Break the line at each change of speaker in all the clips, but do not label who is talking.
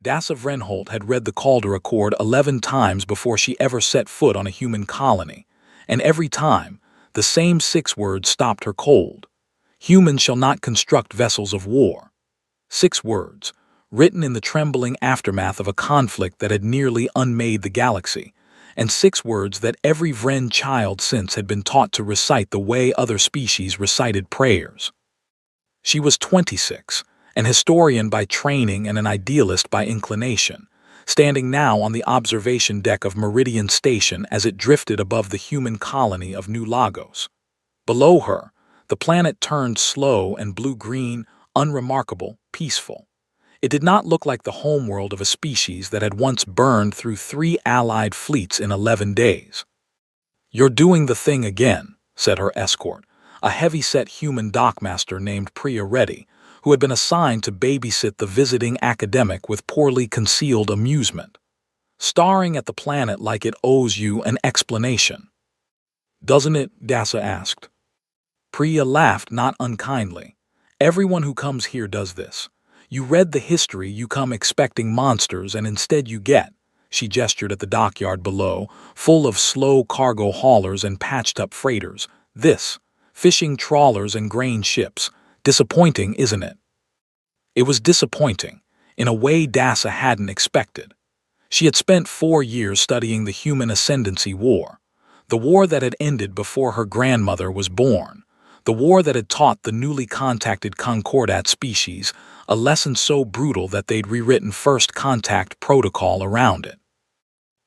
Dasa Vrenholt had read the Calder Accord 11 times before she ever set foot on a human colony, and every time, the same 6 words stopped her cold. Humans shall not construct vessels of war. 6 words, written in the trembling aftermath of a conflict that had nearly unmade the galaxy, and 6 words that every Vren child since had been taught to recite the way other species recited prayers. She was 26, an historian by training and an idealist by inclination, standing now on the observation deck of Meridian Station as it drifted above the human colony of New Lagos. Below her, the planet turned slow and blue-green, unremarkable, peaceful. It did not look like the homeworld of a species that had once burned through 3 allied fleets in 11 days. "You're doing the thing again," said her escort, a heavy-set human dockmaster named Priya Reddy, who had been assigned to babysit the visiting academic with poorly concealed amusement. "Staring at the planet like it owes you an explanation." "Doesn't it?" Dasa asked. Priya laughed not unkindly. "Everyone who comes here does this. You read the history, you come expecting monsters, and instead you get," she gestured at the dockyard below, full of slow cargo haulers and patched-up freighters, "this, fishing trawlers and grain ships. Disappointing, isn't it?" It was disappointing, in a way Dasa hadn't expected. She had spent 4 years studying the Human Ascendancy War, the war that had ended before her grandmother was born, the war that had taught the newly contacted Concordat species a lesson so brutal that they'd rewritten first contact protocol around it.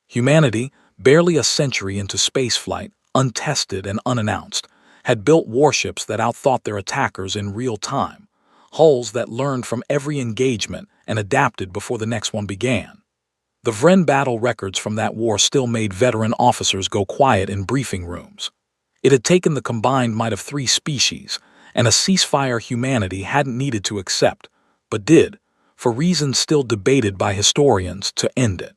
Humanity, barely a century into spaceflight, untested and unannounced, had built warships that outthought their attackers in real time, hulls that learned from every engagement and adapted before the next one began. The Vren battle records from that war still made veteran officers go quiet in briefing rooms. It had taken the combined might of 3 species, and a ceasefire humanity hadn't needed to accept, but did, for reasons still debated by historians, to end it.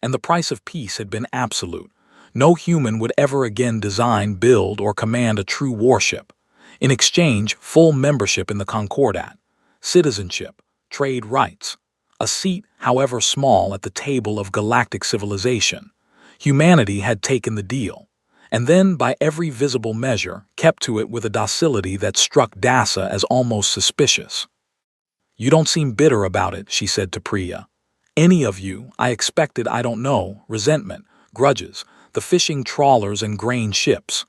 And the price of peace had been absolute. No human would ever again design, build, or command a true warship. In exchange, full membership in the Concordat, citizenship, trade rights, a seat, however small, at the table of galactic civilization. Humanity had taken the deal, and then, by every visible measure, kept to it with a docility that struck Dasa as almost suspicious. "You don't seem bitter about it," she said to Priya. "Any of you, I expected, I don't know, resentment, grudges, the fishing trawlers and grain ships."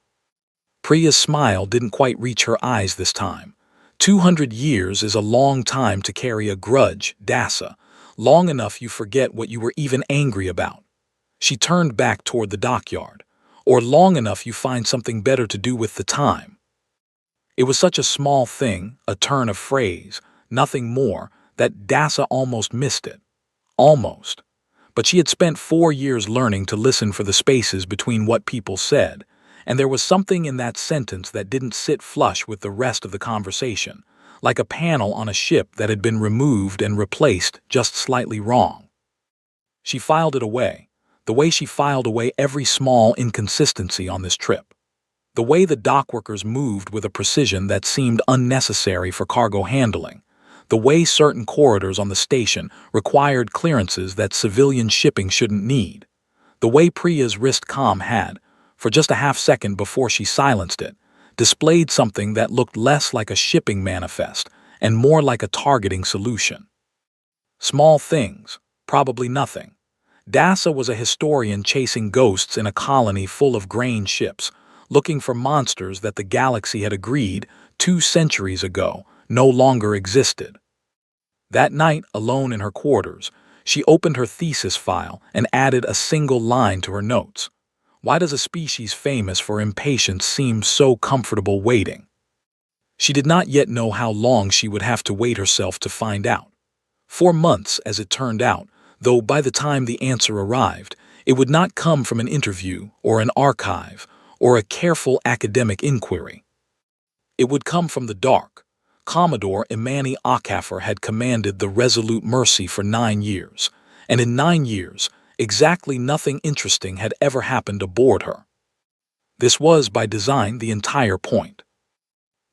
Priya's smile didn't quite reach her eyes this time. 200 years is a long time to carry a grudge, Dasa. Long enough you forget what you were even angry about. She turned back toward the dockyard. Or long enough you find something better to do with the time. It was such a small thing, a turn of phrase, nothing more, that Dasa almost missed it. Almost. But she had spent 4 years learning to listen for the spaces between what people said, and there was something in that sentence that didn't sit flush with the rest of the conversation, like a panel on a ship that had been removed and replaced just slightly wrong. She filed it away, the way she filed away every small inconsistency on this trip. The way the dockworkers moved with a precision that seemed unnecessary for cargo handling. The way certain corridors on the station required clearances that civilian shipping shouldn't need. The way Priya's wrist comm had, for just a half-second before she silenced it, displayed something that looked less like a shipping manifest and more like a targeting solution. Small things, probably nothing. Dasa was a historian chasing ghosts in a colony full of grain ships, looking for monsters that the galaxy had agreed, 2 centuries ago, no longer existed. That night, alone in her quarters, she opened her thesis file and added a single line to her notes. Why does a species famous for impatience seem so comfortable waiting? She did not yet know how long she would have to wait herself to find out. 4 months, as it turned out, though by the time the answer arrived, it would not come from an interview or an archive or a careful academic inquiry. It would come from the dark. Commodore Imani Akafer had commanded the Resolute Mercy for 9 years, and in 9 years, exactly nothing interesting had ever happened aboard her. This was, by design, the entire point.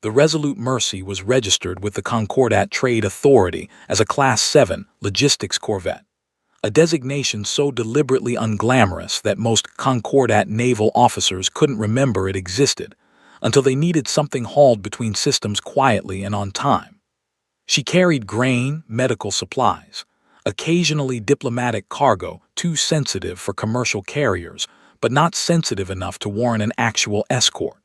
The Resolute Mercy was registered with the Concordat Trade Authority as a Class 7 logistics corvette, a designation so deliberately unglamorous that most Concordat naval officers couldn't remember it existed until they needed something hauled between systems quietly and on time. She carried grain, medical supplies, occasionally diplomatic cargo too sensitive for commercial carriers, but not sensitive enough to warrant an actual escort.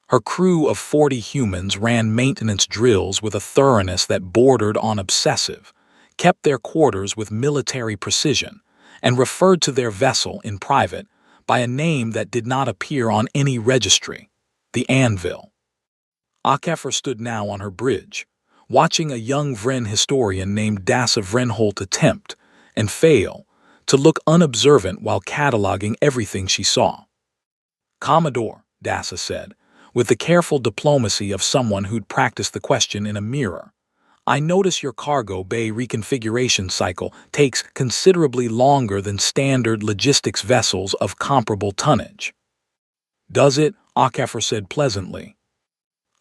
Her crew of 40 humans ran maintenance drills with a thoroughness that bordered on obsessive, kept their quarters with military precision, and referred to their vessel in private by a name that did not appear on any registry, the Anvil. Akeffer stood now on her bridge, watching a young Vren historian named Dasa Vrenholt attempt, and fail, to look unobservant while cataloging everything she saw. "Commodore," Dasa said, with the careful diplomacy of someone who'd practiced the question in a mirror, "I notice your cargo bay reconfiguration cycle takes considerably longer than standard logistics vessels of comparable tonnage." "Does it?" Akeffer said pleasantly.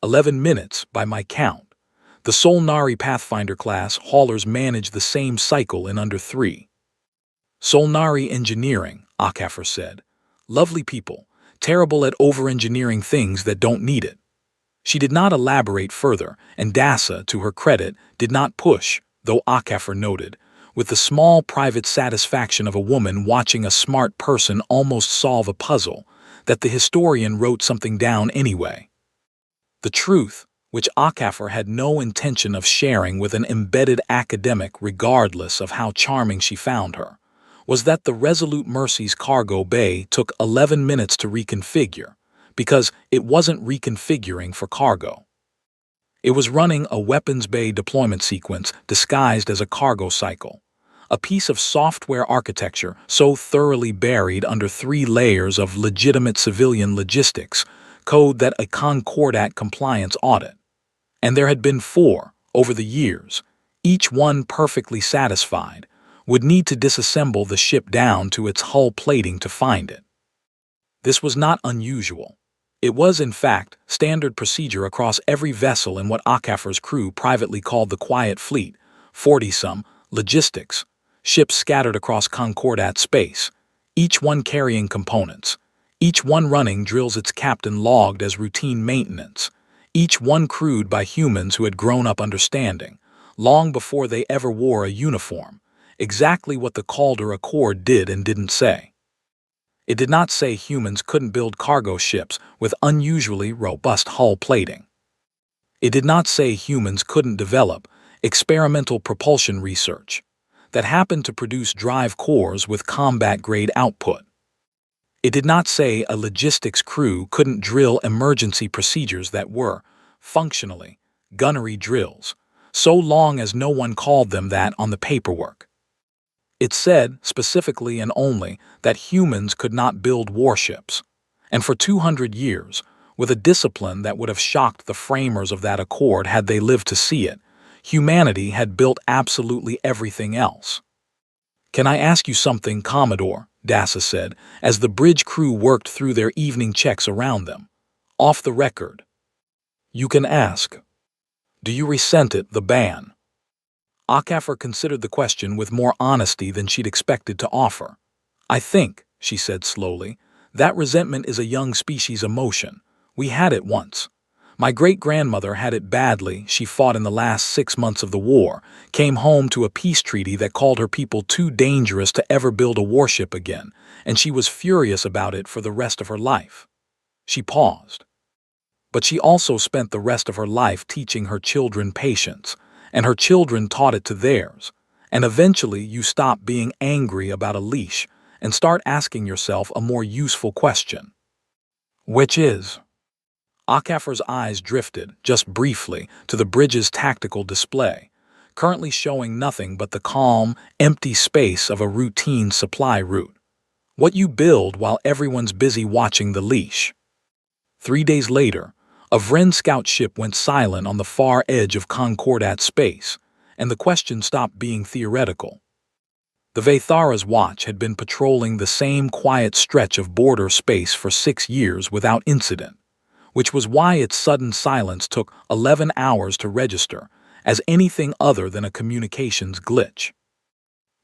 11 minutes, by my count. The Solnari Pathfinder class haulers manage the same cycle in under 3. "Solnari Engineering," Akeffer said. "Lovely people, terrible at over-engineering things that don't need it." She did not elaborate further, and Dasa, to her credit, did not push, though Akeffer noted, with the small private satisfaction of a woman watching a smart person almost solve a puzzle, that the historian wrote something down anyway. The truth, which Akeffer had no intention of sharing with an embedded academic regardless of how charming she found her, was that the Resolute Mercy's cargo bay took 11 minutes to reconfigure, because it wasn't reconfiguring for cargo. It was running a weapons bay deployment sequence disguised as a cargo cycle, a piece of software architecture so thoroughly buried under 3 layers of legitimate civilian logistics code that a Concordat compliance audit, and there had been 4 over the years, each one perfectly satisfied, would need to disassemble the ship down to its hull plating to find it. This was not unusual. It was, in fact, standard procedure across every vessel in what Akeffer's crew privately called the Quiet Fleet, 40-some, logistics, ships scattered across Concordat space, each one carrying components, each one running drills its captain logged as routine maintenance, each one crewed by humans who had grown up understanding, long before they ever wore a uniform, exactly what the Calder Accord did and didn't say. It did not say humans couldn't build cargo ships with unusually robust hull plating. It did not say humans couldn't develop experimental propulsion research that happened to produce drive cores with combat-grade output. It did not say a logistics crew couldn't drill emergency procedures that were, functionally, gunnery drills, so long as no one called them that on the paperwork. It said, specifically and only, that humans could not build warships, and for 200 years, with a discipline that would have shocked the framers of that accord had they lived to see it, humanity had built absolutely everything else. "Can I ask you something, Commodore?" Dasa said, as the bridge crew worked through their evening checks around them. "Off the record." "You can ask. Do you resent it, the ban?" Akeffer considered the question with more honesty than she'd expected to offer. "I think," she said slowly, "that resentment is a young species emotion. We had it once. My great-grandmother had it badly. She fought in the last 6 months of the war, came home to a peace treaty that called her people too dangerous to ever build a warship again, and she was furious about it for the rest of her life." She paused. "But she also spent the rest of her life teaching her children patience, and her children taught it to theirs, and eventually you stop being angry about a leash and start asking yourself a more useful question. Which is?" Akeffer's eyes drifted, just briefly, to the bridge's tactical display, currently showing nothing but the calm, empty space of a routine supply route. What you build while everyone's busy watching the leash. 3 days later, a Vren scout ship went silent on the far edge of Concordat space, and the question stopped being theoretical. The Vathara's watch had been patrolling the same quiet stretch of border space for 6 years without incident, which was why its sudden silence took 11 hours to register as anything other than a communications glitch.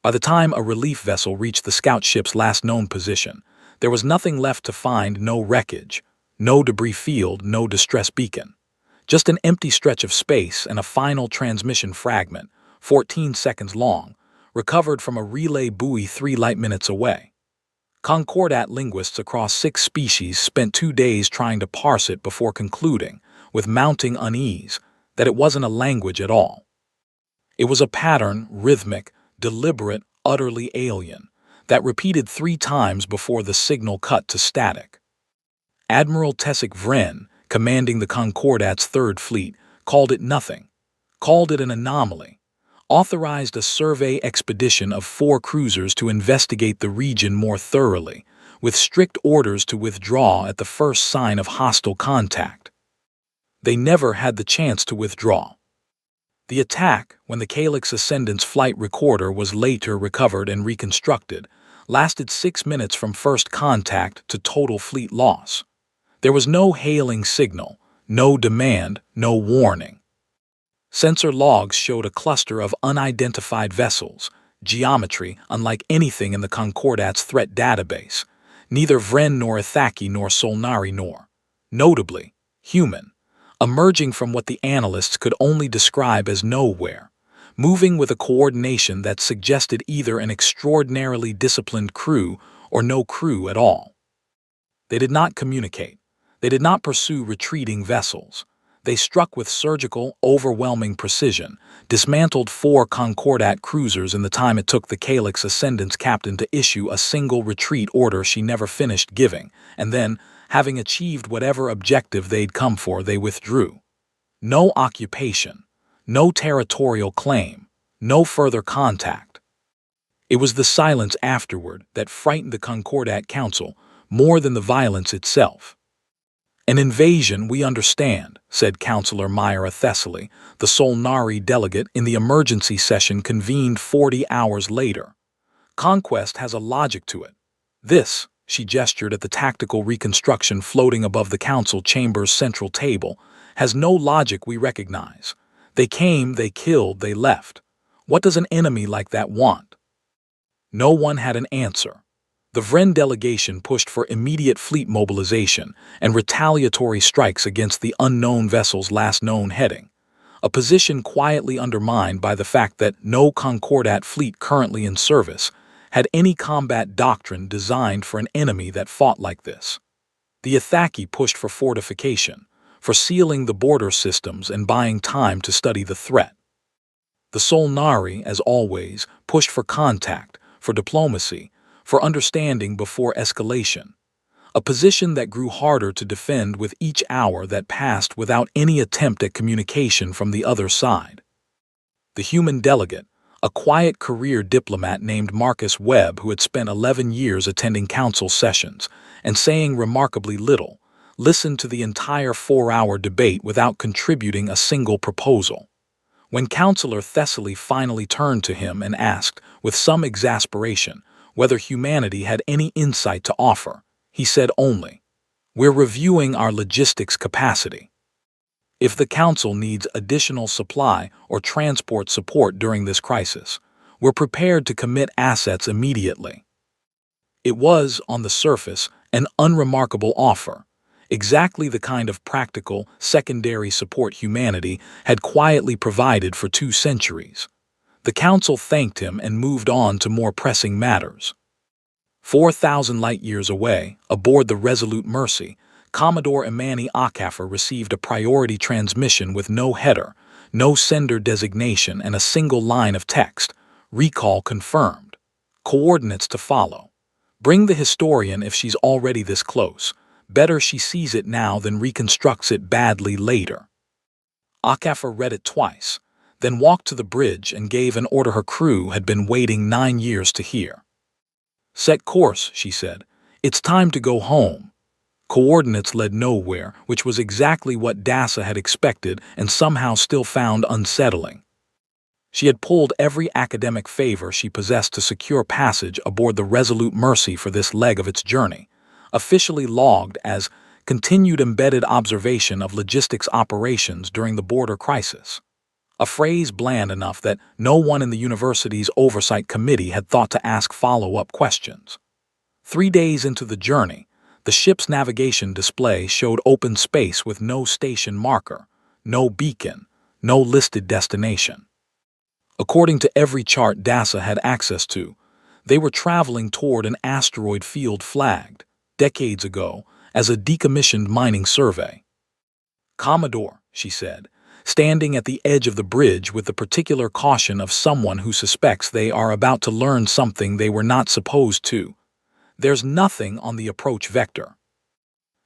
By the time a relief vessel reached the scout ship's last known position, there was nothing left to find: no wreckage, no debris field, no distress beacon. Just an empty stretch of space and a final transmission fragment, 14 seconds long, recovered from a relay buoy 3 light minutes away. Concordat linguists across 6 species spent 2 days trying to parse it before concluding, with mounting unease, that it wasn't a language at all. It was a pattern, rhythmic, deliberate, utterly alien, that repeated 3 times before the signal cut to static. Admiral Tessic Vren, commanding the Concordat's Third Fleet, called it nothing, called it an anomaly, authorized a survey expedition of 4 cruisers to investigate the region more thoroughly, with strict orders to withdraw at the first sign of hostile contact. They never had the chance to withdraw. The attack, when the Calyx Ascendant's flight recorder was later recovered and reconstructed, lasted 6 minutes from first contact to total fleet loss. There was no hailing signal, no demand, no warning. Sensor logs showed a cluster of unidentified vessels, geometry unlike anything in the Concordat's threat database, neither Vren nor Ithaki nor Solnari nor, notably, human, emerging from what the analysts could only describe as nowhere, moving with a coordination that suggested either an extraordinarily disciplined crew or no crew at all. They did not communicate. They did not pursue retreating vessels. They struck with surgical, overwhelming precision, dismantled 4 Concordat cruisers in the time it took the Calyx Ascendant's captain to issue a single retreat order she never finished giving, and then, having achieved whatever objective they'd come for, they withdrew. No occupation, no territorial claim, no further contact. It was the silence afterward that frightened the Concordat Council more than the violence itself. "An invasion, we understand," said Councillor Myra Thessaly, the Solnari delegate in the emergency session convened 40 hours later. "Conquest has a logic to it. This," she gestured at the tactical reconstruction floating above the council chamber's central table, "has no logic we recognize. They came, they killed, they left. What does an enemy like that want?" No one had an answer. The Vren delegation pushed for immediate fleet mobilization and retaliatory strikes against the unknown vessel's last known heading, a position quietly undermined by the fact that no Concordat fleet currently in service had any combat doctrine designed for an enemy that fought like this. The Ithaki pushed for fortification, for sealing the border systems and buying time to study the threat. The Solnari, as always, pushed for contact, for diplomacy, for understanding before escalation, a position that grew harder to defend with each hour that passed without any attempt at communication from the other side. The human delegate, a quiet career diplomat named Marcus Webb who had spent 11 years attending council sessions and saying remarkably little, listened to the entire 4-hour debate without contributing a single proposal. When Councillor Thessaly finally turned to him and asked, with some exasperation, whether humanity had any insight to offer, he said only, "We're reviewing our logistics capacity. If the Council needs additional supply or transport support during this crisis, we're prepared to commit assets immediately." It was, on the surface, an unremarkable offer, exactly the kind of practical, secondary support humanity had quietly provided for 2 centuries. The Council thanked him and moved on to more pressing matters. 4,000 light-years away, aboard the Resolute Mercy, Commodore Imani Akafer received a priority transmission with no header, no sender designation, and a single line of text: "Recall confirmed. Coordinates to follow. Bring the historian if she's already this close. Better she sees it now than reconstructs it badly later." Akafer read it twice, then walked to the bridge and gave an order her crew had been waiting 9 years to hear. "Set course," she said. "It's time to go home." Coordinates led nowhere, which was exactly what Dasa had expected and somehow still found unsettling. She had pulled every academic favor she possessed to secure passage aboard the Resolute Mercy for this leg of its journey, officially logged as continued embedded observation of logistics operations during the border crisis. A phrase bland enough that no one in the university's oversight committee had thought to ask follow-up questions. 3 days into the journey, the ship's navigation display showed open space with no station marker, no beacon, no listed destination. According to every chart DASA had access to, they were traveling toward an asteroid field flagged, decades ago, as a decommissioned mining survey. "Commodore," she said, standing at the edge of the bridge with the particular caution of someone who suspects they are about to learn something they were not supposed to. "There's nothing on the approach vector."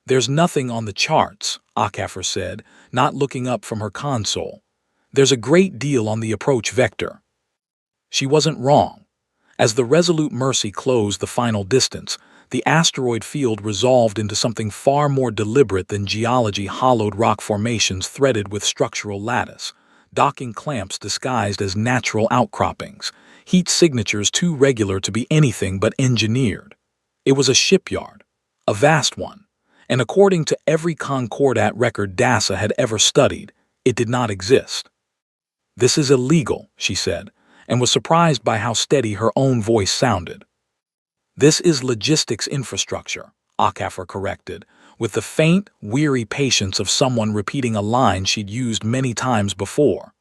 "There's nothing on the charts," Akaffer said, not looking up from her console. "There's a great deal on the approach vector." She wasn't wrong. As the Resolute Mercy closed the final distance, the asteroid field resolved into something far more deliberate than geology-hollowed rock formations threaded with structural lattice, docking clamps disguised as natural outcroppings, heat signatures too regular to be anything but engineered. It was a shipyard, a vast one, and according to every Concordat record DASA had ever studied, it did not exist. "This is illegal," she said, and was surprised by how steady her own voice sounded. "This is logistics infrastructure," Akaffer corrected, with the faint, weary patience of someone repeating a line she'd used many times before.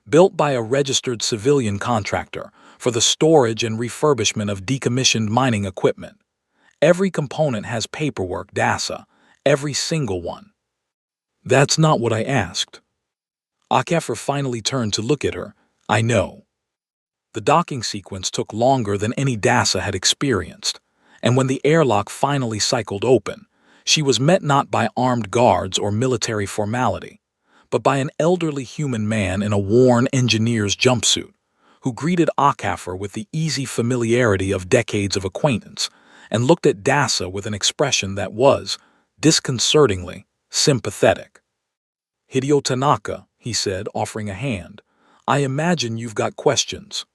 "Built by a registered civilian contractor for the storage and refurbishment of decommissioned mining equipment. Every component has paperwork, DASA, every single one." "That's not what I asked." Akaffer finally turned to look at her. "I know." The docking sequence took longer than any DASA had experienced, and when the airlock finally cycled open, she was met not by armed guards or military formality, but by an elderly human man in a worn engineer's jumpsuit, who greeted Akaffer with the easy familiarity of decades of acquaintance and looked at DASA with an expression that was, disconcertingly, sympathetic. "Hideo Tanaka," he said, offering a hand, "I imagine you've got questions."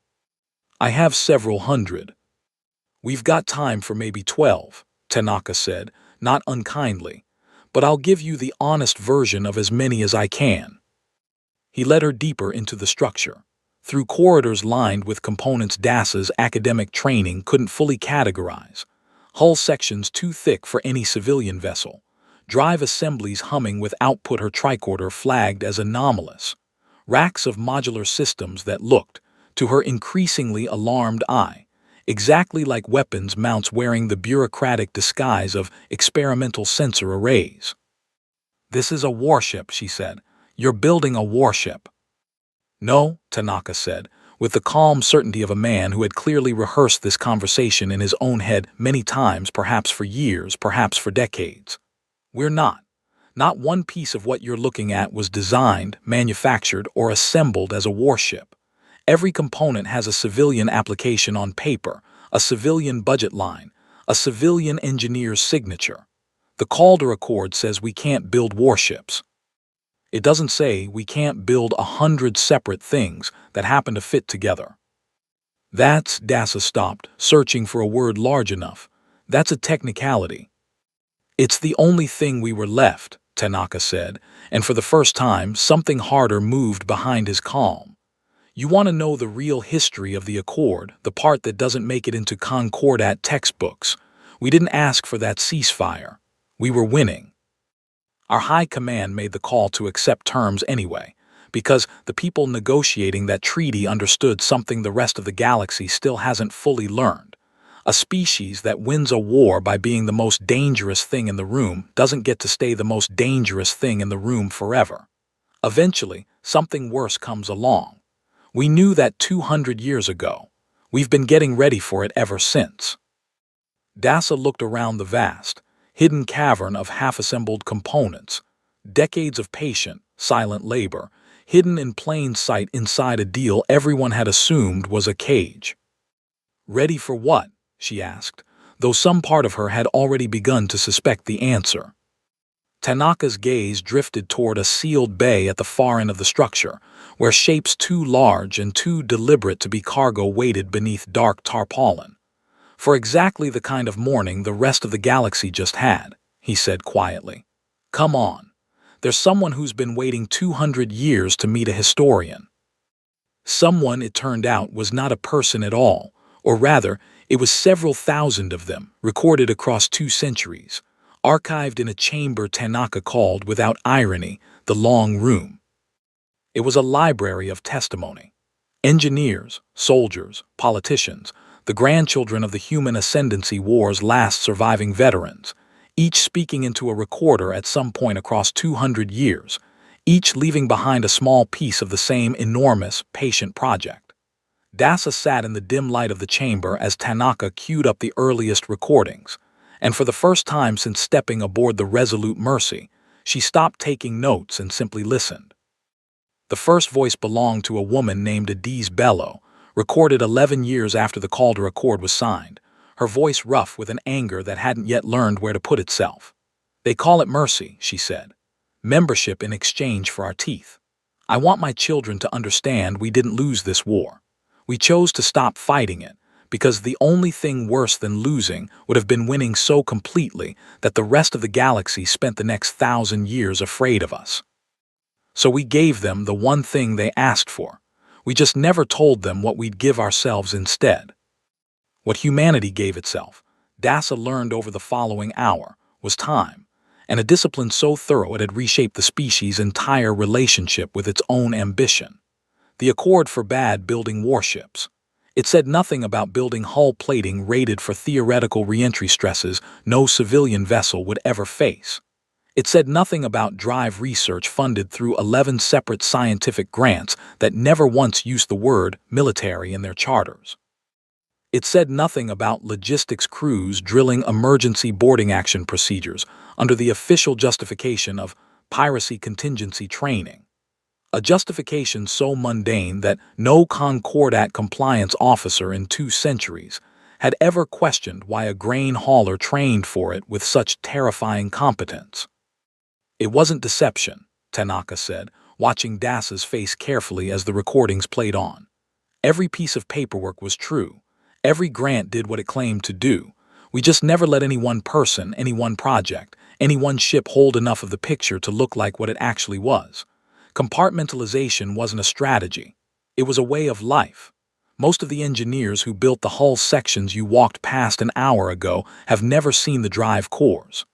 "I have several hundred." "We've got time for maybe 12, Tanaka said, not unkindly, "but I'll give you the honest version of as many as I can." He led her deeper into the structure, through corridors lined with components DASA's academic training couldn't fully categorize, hull sections too thick for any civilian vessel, drive assemblies humming with output her tricorder flagged as anomalous, racks of modular systems that looked, to her increasingly alarmed eye, exactly like weapons mounts wearing the bureaucratic disguise of experimental sensor arrays. "This is a warship," she said. "You're building a warship." "No," Tanaka said, with the calm certainty of a man who had clearly rehearsed this conversation in his own head many times, perhaps for years, perhaps for decades. "We're not. Not one piece of what you're looking at was designed, manufactured, or assembled as a warship. Every component has a civilian application on paper, a civilian budget line, a civilian engineer's signature. The Calder Accord says we can't build warships. It doesn't say we can't build 100 separate things that happen to fit together." DASA stopped, searching for a word large enough. "That's a technicality." "It's the only thing we were left," Tanaka said, and for the first time something harder moved behind his calm. "You want to know the real history of the Accord, the part that doesn't make it into Concordat textbooks. We didn't ask for that ceasefire. We were winning. Our high command made the call to accept terms anyway, because the people negotiating that treaty understood something the rest of the galaxy still hasn't fully learned. A species that wins a war by being the most dangerous thing in the room doesn't get to stay the most dangerous thing in the room forever. Eventually, something worse comes along. We knew that 200 years ago. We've been getting ready for it ever since." DASA looked around the vast, hidden cavern of half-assembled components, decades of patient, silent labor, hidden in plain sight inside a deal everyone had assumed was a cage. "Ready for what?" she asked, though some part of her had already begun to suspect the answer. Tanaka's gaze drifted toward a sealed bay at the far end of the structure, where shapes too large and too deliberate to be cargo waited beneath dark tarpaulin. "For exactly the kind of morning the rest of the galaxy just had," he said quietly. Come on. There's someone who's been waiting 200 years to meet a historian. Someone, it turned out, was not a person at all, or rather, it was several thousand of them, recorded across 2 centuries, archived in a chamber Tanaka called, without irony, the Long Room. It was a library of testimony. Engineers, soldiers, politicians, the grandchildren of the human ascendancy war's last surviving veterans, each speaking into a recorder at some point across 200 years, each leaving behind a small piece of the same enormous, patient project. Dasa sat in the dim light of the chamber as Tanaka queued up the earliest recordings, and for the first time since stepping aboard the Resolute Mercy, she stopped taking notes and simply listened. The first voice belonged to a woman named Adiz Bello, recorded 11 years after the Calder Accord was signed, her voice rough with an anger that hadn't yet learned where to put itself. "They call it mercy," she said. "Membership in exchange for our teeth. I want my children to understand we didn't lose this war. We chose to stop fighting it, because the only thing worse than losing would have been winning so completely that the rest of the galaxy spent the next 1,000 years afraid of us. So we gave them the one thing they asked for. We just never told them what we'd give ourselves instead." What humanity gave itself, Dasa learned over the following hour, was time, and a discipline so thorough it had reshaped the species' entire relationship with its own ambition. The Accord forbade building warships. It said nothing about building hull plating rated for theoretical reentry stresses no civilian vessel would ever face. It said nothing about drive research funded through 11 separate scientific grants that never once used the word military in their charters. It said nothing about logistics crews drilling emergency boarding action procedures under the official justification of piracy contingency training. A justification so mundane that no Concordat compliance officer in 2 centuries had ever questioned why a grain hauler trained for it with such terrifying competence. "It wasn't deception," Tanaka said, watching Dasa's face carefully as the recordings played on. "Every piece of paperwork was true. Every grant did what it claimed to do. We just never let any one person, any one project, any one ship hold enough of the picture to look like what it actually was. Compartmentalization wasn't a strategy. It was a way of life. Most of the engineers who built the hull sections you walked past an hour ago have never seen the drive cores.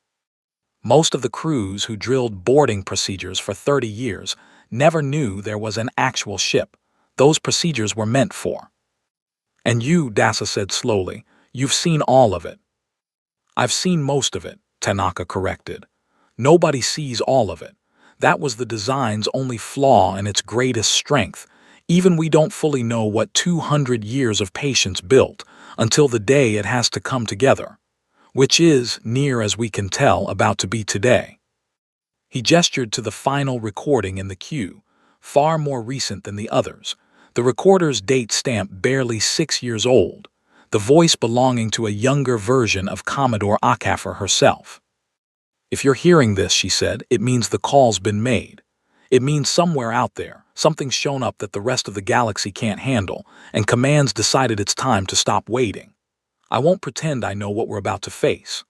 Most of the crews who drilled boarding procedures for 30 years never knew there was an actual ship those procedures were meant for. And you," Dasa said slowly, "you've seen all of it." "I've seen most of it," Tanaka corrected. "Nobody sees all of it. That was the design's only flaw and its greatest strength. Even we don't fully know what 200 years of patience built until the day it has to come together, which is, near as we can tell, about to be today." He gestured to the final recording in the queue, far more recent than the others, the recorder's date stamp barely 6 years old, the voice belonging to a younger version of Commodore Akaffer herself. "If you're hearing this," she said, "it means the call's been made. It means somewhere out there, something's shown up that the rest of the galaxy can't handle, and Command's decided it's time to stop waiting. I won't pretend I know what we're about to face.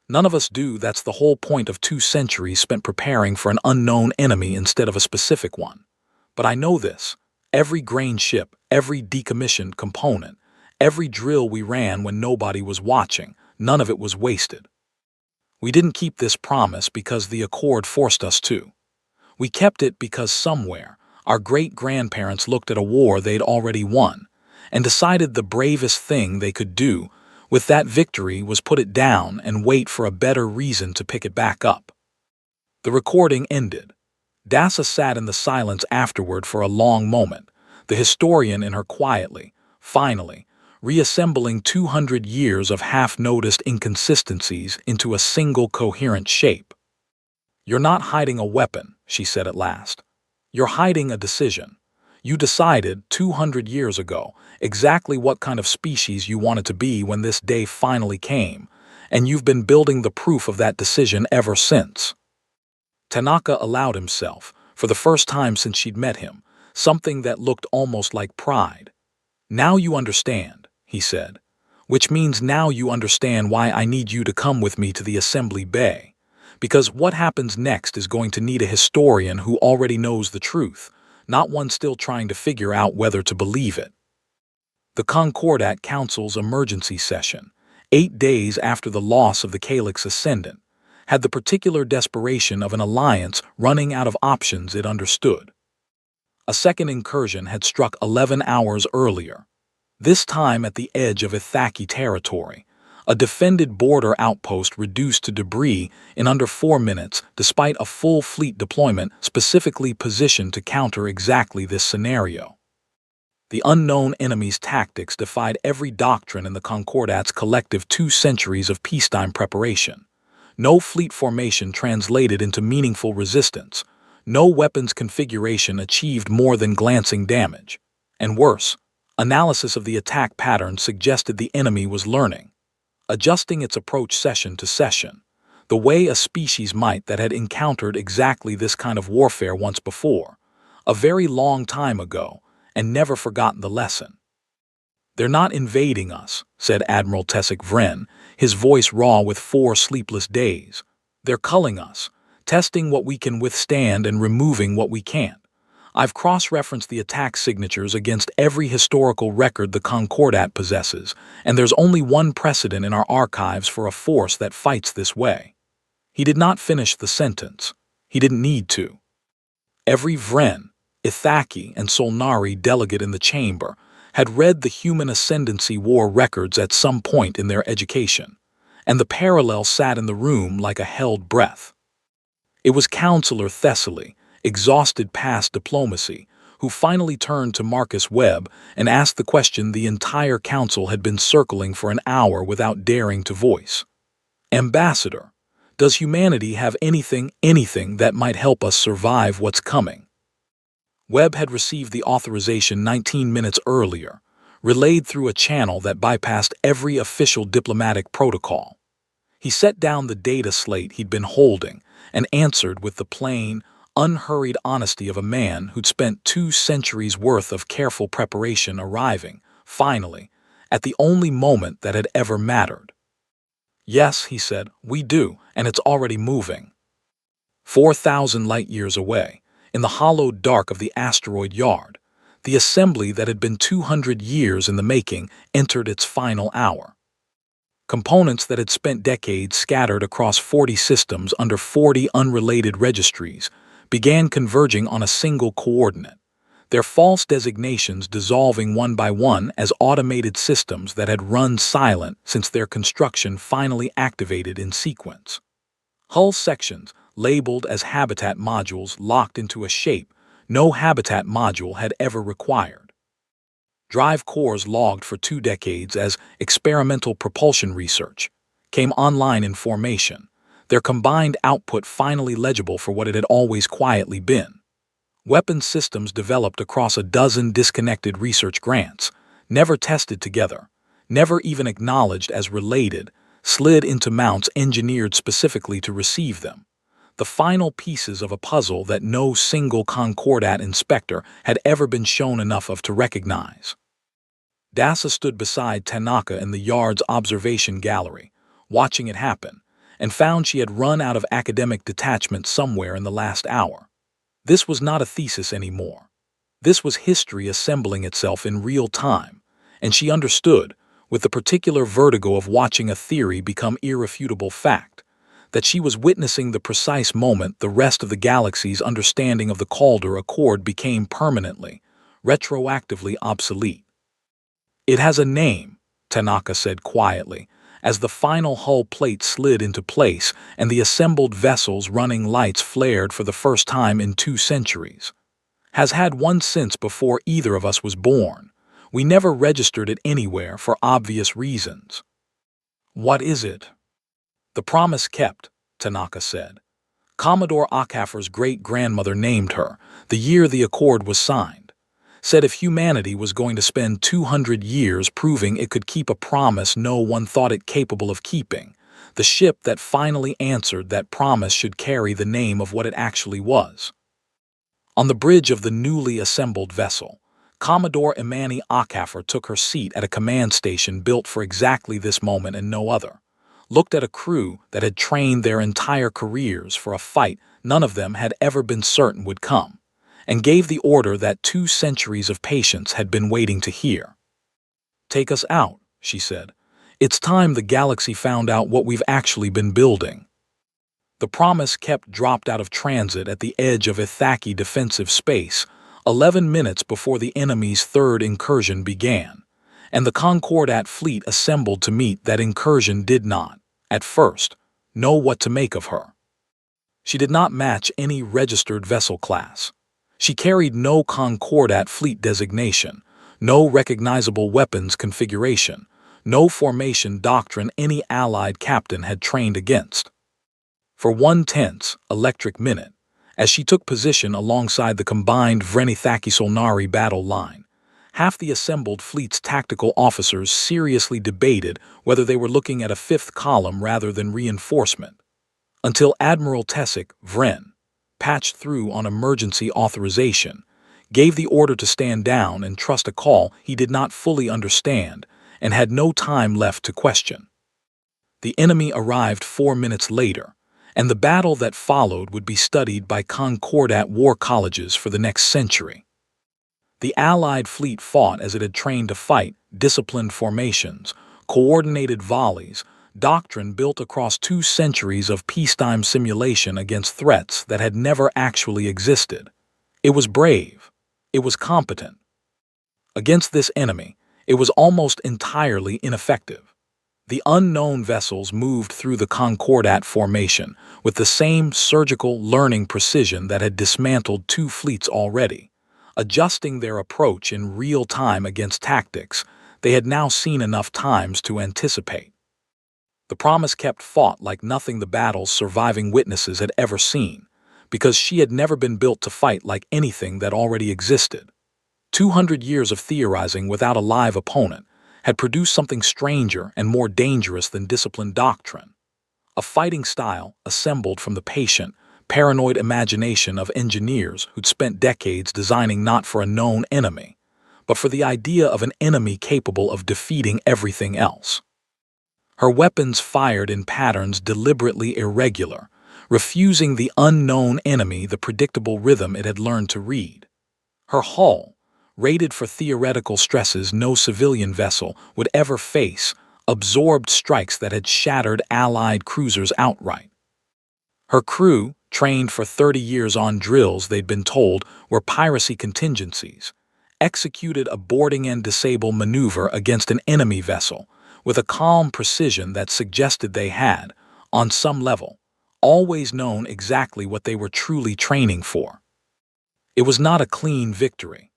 None of us do. That's the whole point of 2 centuries spent preparing for an unknown enemy instead of a specific one. But I know this. Every grain ship, every decommissioned component, every drill we ran when nobody was watching, none of it was wasted. We didn't keep this promise because the Accord forced us to. We kept it because somewhere, our great-grandparents looked at a war they'd already won and decided the bravest thing they could do with that victory was put it down and wait for a better reason to pick it back up." The recording ended. Dasa sat in the silence afterward for a long moment, the historian in her quietly, finally, reassembling 200 years of half-noticed inconsistencies into a single coherent shape. "You're not hiding a weapon," she said at last. "You're hiding a decision. You decided 200 years ago exactly what kind of species you wanted to be when this day finally came, and you've been building the proof of that decision ever since." Tanaka allowed himself, for the first time since she'd met him, something that looked almost like pride. "Now you understand," he said, "which means now you understand why I need you to come with me to the assembly bay. Because what happens next is going to need a historian who already knows the truth, not one still trying to figure out whether to believe it. The Concordat Council's emergency session, 8 days after the loss of the Calyx Ascendant, had the particular desperation of an alliance running out of options it understood. A second incursion had struck 11 hours earlier, this time at the edge of Ithaki territory, a defended border outpost reduced to debris in under 4 minutes despite a full fleet deployment specifically positioned to counter exactly this scenario. The unknown enemy's tactics defied every doctrine in the Concordat's collective 2 centuries of peacetime preparation. No fleet formation translated into meaningful resistance. No weapons configuration achieved more than glancing damage. And worse, analysis of the attack pattern suggested the enemy was learning, adjusting its approach session to session, the way a species might that had encountered exactly this kind of warfare once before, a very long time ago, and never forgotten the lesson. "They're not invading us," said Admiral Tessic Vren, his voice raw with 4 sleepless days. "They're culling us, testing what we can withstand and removing what we can't. I've cross-referenced the attack signatures against every historical record the Concordat possesses, and there's only one precedent in our archives for a force that fights this way." He did not finish the sentence. He didn't need to. Every Vren, Ithaki, and Solnari delegate in the chamber had read the Human Ascendancy War records at some point in their education, and the parallel sat in the room like a held breath. It was Counselor Thessaly, exhausted past diplomacy, who finally turned to Marcus Webb and asked the question the entire council had been circling for an hour without daring to voice. "Ambassador, does humanity have anything that might help us survive what's coming?" Webb had received the authorization 19 minutes earlier, relayed through a channel that bypassed every official diplomatic protocol. He set down the data slate he'd been holding and answered with the plain, unhurried honesty of a man who'd spent 2 centuries' worth of careful preparation arriving, finally, at the only moment that had ever mattered. "Yes," he said, "we do, and it's already moving." 4,000 light-years away, in the hollowed dark of the asteroid yard, the assembly that had been 200 years in the making entered its final hour. Components that had spent decades scattered across 40 systems under 40 unrelated registries began converging on a single coordinate, their false designations dissolving one by one as automated systems that had run silent since their construction finally activated in sequence. Hull sections, labeled as habitat modules, locked into a shape no habitat module had ever required. Drive cores logged for 2 decades as experimental propulsion research came online in formation, their combined output finally legible for what it had always quietly been. Weapons systems developed across a dozen disconnected research grants, never tested together, never even acknowledged as related, slid into mounts engineered specifically to receive them. The final pieces of a puzzle that no single Concordat inspector had ever been shown enough of to recognize. Dasa stood beside Tanaka in the yard's observation gallery, watching it happen, and found she had run out of academic detachment somewhere in the last hour. This was not a thesis anymore. This was history assembling itself in real time, and she understood, with the particular vertigo of watching a theory become irrefutable fact, that she was witnessing the precise moment the rest of the galaxy's understanding of the Calder Accord became permanently, retroactively obsolete. "It has a name," Tanaka said quietly, as the final hull plate slid into place and the assembled vessel's running lights flared for the first time in 2 centuries. "Has had one since before either of us was born. We never registered it anywhere for obvious reasons." "What is it?" "The promise kept," Tanaka said. "Commodore Akhafer's great-grandmother named her, the year the accord was signed. Said if humanity was going to spend 200 years proving it could keep a promise no one thought it capable of keeping, the ship that finally answered that promise should carry the name of what it actually was." On the bridge of the newly assembled vessel, Commodore Imani Akhafer took her seat at a command station built for exactly this moment and no other, looked at a crew that had trained their entire careers for a fight none of them had ever been certain would come, and gave the order that 2 centuries of patience had been waiting to hear. "Take us out," she said. "It's time the galaxy found out what we've actually been building." The Promise kept dropped out of transit at the edge of Ithaki defensive space 11 minutes before the enemy's third incursion began, and the Concordat fleet assembled to meet that incursion did not, at first, know what to make of her. She did not match any registered vessel class. She carried no Concordat fleet designation, no recognizable weapons configuration, no formation doctrine any Allied captain had trained against. For 1/10 electric minute, as she took position alongside the combined Vrenithaki-Solnari battle line, half the assembled fleet's tactical officers seriously debated whether they were looking at a fifth column rather than reinforcement, until Admiral Tessic, Vren, patched through on emergency authorization, gave the order to stand down and trust a call he did not fully understand and had no time left to question. The enemy arrived 4 minutes later, and the battle that followed would be studied by Concordat war colleges for the next century. The Allied fleet fought as it had trained to fight, disciplined formations, coordinated volleys, doctrine built across 2 centuries of peacetime simulation against threats that had never actually existed. It was brave. It was competent. Against this enemy, it was almost entirely ineffective. The unknown vessels moved through the Concordat formation with the same surgical learning precision that had dismantled 2 fleets already, adjusting their approach in real time against tactics they had now seen enough times to anticipate. The Promise kept fought like nothing the battle's surviving witnesses had ever seen, because she had never been built to fight like anything that already existed. 200 years of theorizing without a live opponent had produced something stranger and more dangerous than disciplined doctrine. A fighting style assembled from the patient, paranoid imagination of engineers who'd spent decades designing not for a known enemy, but for the idea of an enemy capable of defeating everything else. Her weapons fired in patterns deliberately irregular, refusing the unknown enemy the predictable rhythm it had learned to read. Her hull, rated for theoretical stresses no civilian vessel would ever face, absorbed strikes that had shattered Allied cruisers outright. Her crew, trained for 30 years on drills they'd been told were piracy contingencies, executed a boarding and disable maneuver against an enemy vessel with a calm precision that suggested they had, on some level, always known exactly what they were truly training for. It was not a clean victory.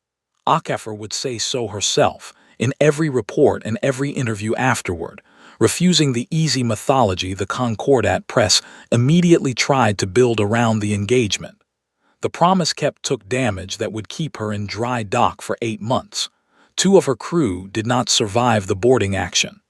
Akafer would say so herself in every report and every interview afterward, refusing the easy mythology the Concordat press immediately tried to build around the engagement. The Promise kept took damage that would keep her in dry dock for 8 months. 2 of her crew did not survive the boarding action.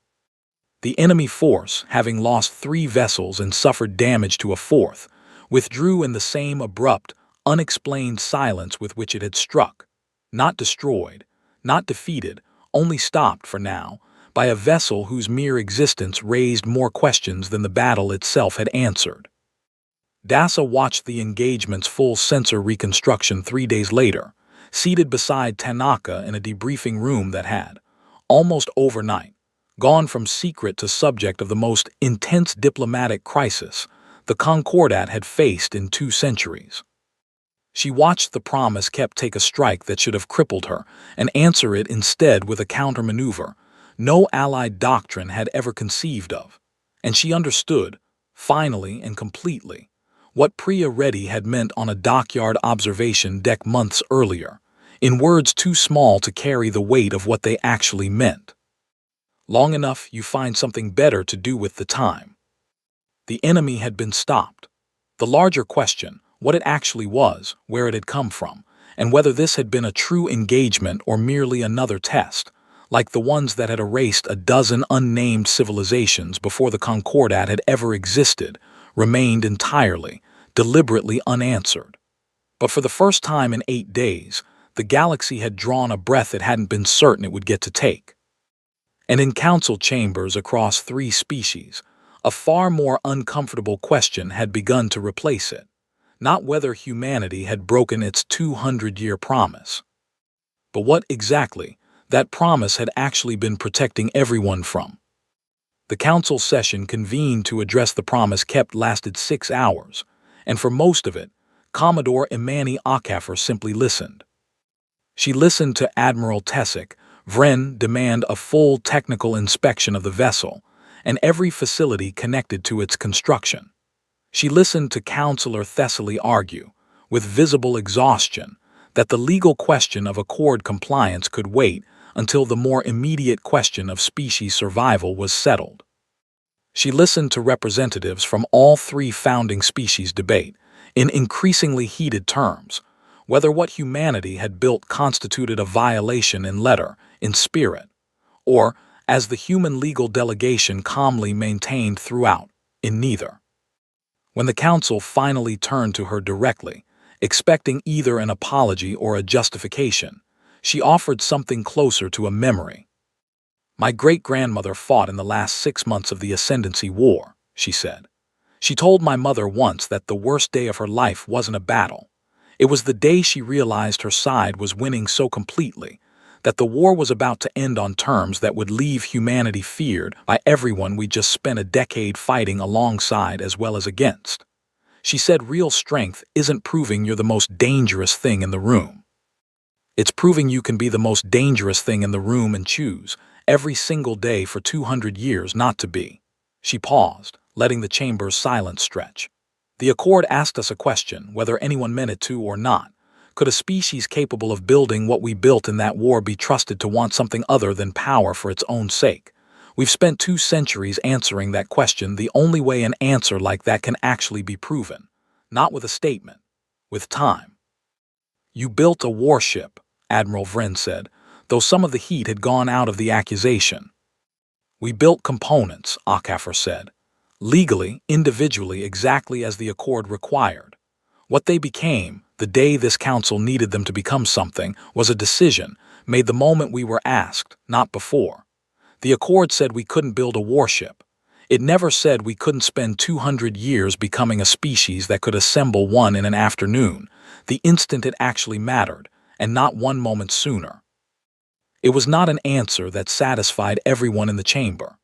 The enemy force, having lost 3 vessels and suffered damage to a 4th, withdrew in the same abrupt, unexplained silence with which it had struck. Not destroyed, not defeated, only stopped for now by a vessel whose mere existence raised more questions than the battle itself had answered. Dasa watched the engagement's full sensor reconstruction 3 days later, seated beside Tanaka in a debriefing room that had, almost overnight, gone from secret to subject of the most intense diplomatic crisis the Concordat had faced in 2 centuries. She watched the Promise kept take a strike that should have crippled her and answer it instead with a countermaneuver no Allied doctrine had ever conceived of, and she understood, finally and completely, what Priya Reddy had meant on a dockyard observation deck months earlier, in words too small to carry the weight of what they actually meant. Long enough you find something better to do with the time. The enemy had been stopped. The larger question, what it actually was, where it had come from, and whether this had been a true engagement or merely another test, like the ones that had erased a dozen unnamed civilizations before the Concordat had ever existed, remained entirely, deliberately unanswered. But for the first time in 8 days, the galaxy had drawn a breath it hadn't been certain it would get to take. And in council chambers across 3 species, A far more uncomfortable question had begun to replace it, not whether humanity had broken its 200-year promise, but what exactly that promise had actually been protecting everyone from. The council session convened to address the promise kept lasted 6 hours, and for most of it, Commodore Imani Akafer simply listened. She listened to Admiral Tessick Vren demand a full technical inspection of the vessel and every facility connected to its construction. She listened to Counselor Thessaly argue, with visible exhaustion, that the legal question of Accord compliance could wait until the more immediate question of species survival was settled. She listened to representatives from all three founding species debate, in increasingly heated terms, whether what humanity had built constituted a violation in letter, in spirit, or, as the human legal delegation calmly maintained throughout, in neither. When the council finally turned to her directly, expecting either an apology or a justification, she offered something closer to a memory. "My great-grandmother fought in the last 6 months of the Ascendancy War," she said. "She told my mother once that the worst day of her life wasn't a battle. It was the day she realized her side was winning so completely that the war was about to end on terms that would leave humanity feared by everyone we just spent a decade fighting alongside as well as against. She said real strength isn't proving you're the most dangerous thing in the room. It's proving you can be the most dangerous thing in the room and choose, every single day for 200 years, not to be." She paused, letting the chamber's silence stretch. "The Accord asked us a question, whether anyone meant it to or not. Could a species capable of building what we built in that war be trusted to want something other than power for its own sake? We've spent 2 centuries answering that question the only way an answer like that can actually be proven. Not with a statement, with time." "You built a warship," Admiral Vren said, though some of the heat had gone out of the accusation. "We built components," Akafer said. "Legally, individually, exactly as the Accord required. What they became, the day this council needed them to become something, was a decision made the moment we were asked, not before. The Accord said we couldn't build a warship. It never said we couldn't spend 200 years becoming a species that could assemble one in an afternoon, the instant it actually mattered, and not one moment sooner. It was not an answer that satisfied everyone in the chamber.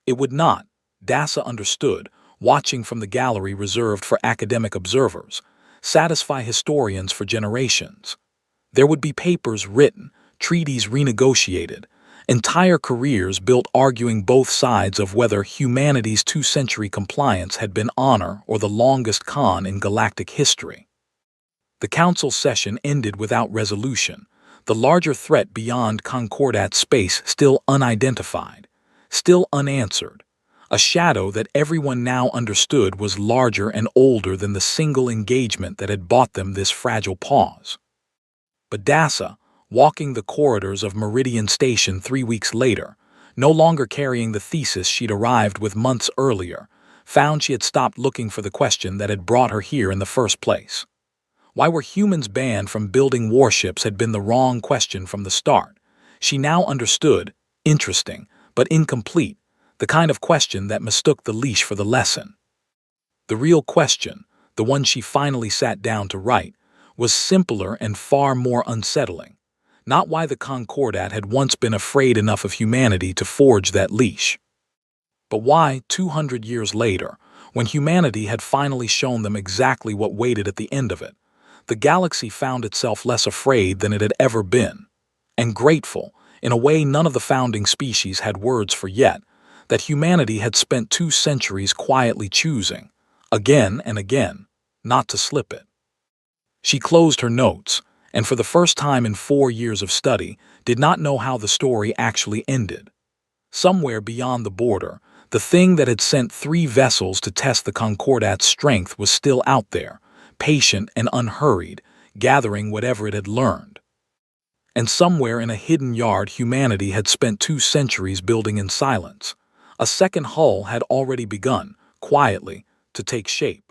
It would not, Dasa understood, watching from the gallery reserved for academic observers, satisfy historians for generations. There would be papers written, treaties renegotiated, entire careers built arguing both sides of whether humanity's 2-century compliance had been honor or the longest con in galactic history. The council session ended without resolution, the larger threat beyond Concordat space still unidentified, still unanswered, a shadow that everyone now understood was larger and older than the single engagement that had bought them this fragile pause. But Dasa, walking the corridors of Meridian Station 3 weeks later, no longer carrying the thesis she'd arrived with months earlier, found she had stopped looking for the question that had brought her here in the first place. Why were humans banned from building warships had been the wrong question from the start. She now understood, interesting, but incomplete, the kind of question that mistook the leash for the lesson. The real question, the one she finally sat down to write, was simpler and far more unsettling. Not why the Concordat had once been afraid enough of humanity to forge that leash, but why, 200 years later, when humanity had finally shown them exactly what waited at the end of it, the galaxy found itself less afraid than it had ever been, and grateful, in a way none of the founding species had words for yet, that humanity had spent 2 centuries quietly choosing, again and again, not to slip it. She closed her notes, and for the first time in 4 years of study, did not know how the story actually ended. Somewhere beyond the border, the thing that had sent 3 vessels to test the Concordat's strength was still out there, patient and unhurried, gathering whatever it had learned. And somewhere in a hidden yard humanity had spent 2 centuries building in silence. A second hull had already begun, quietly, to take shape.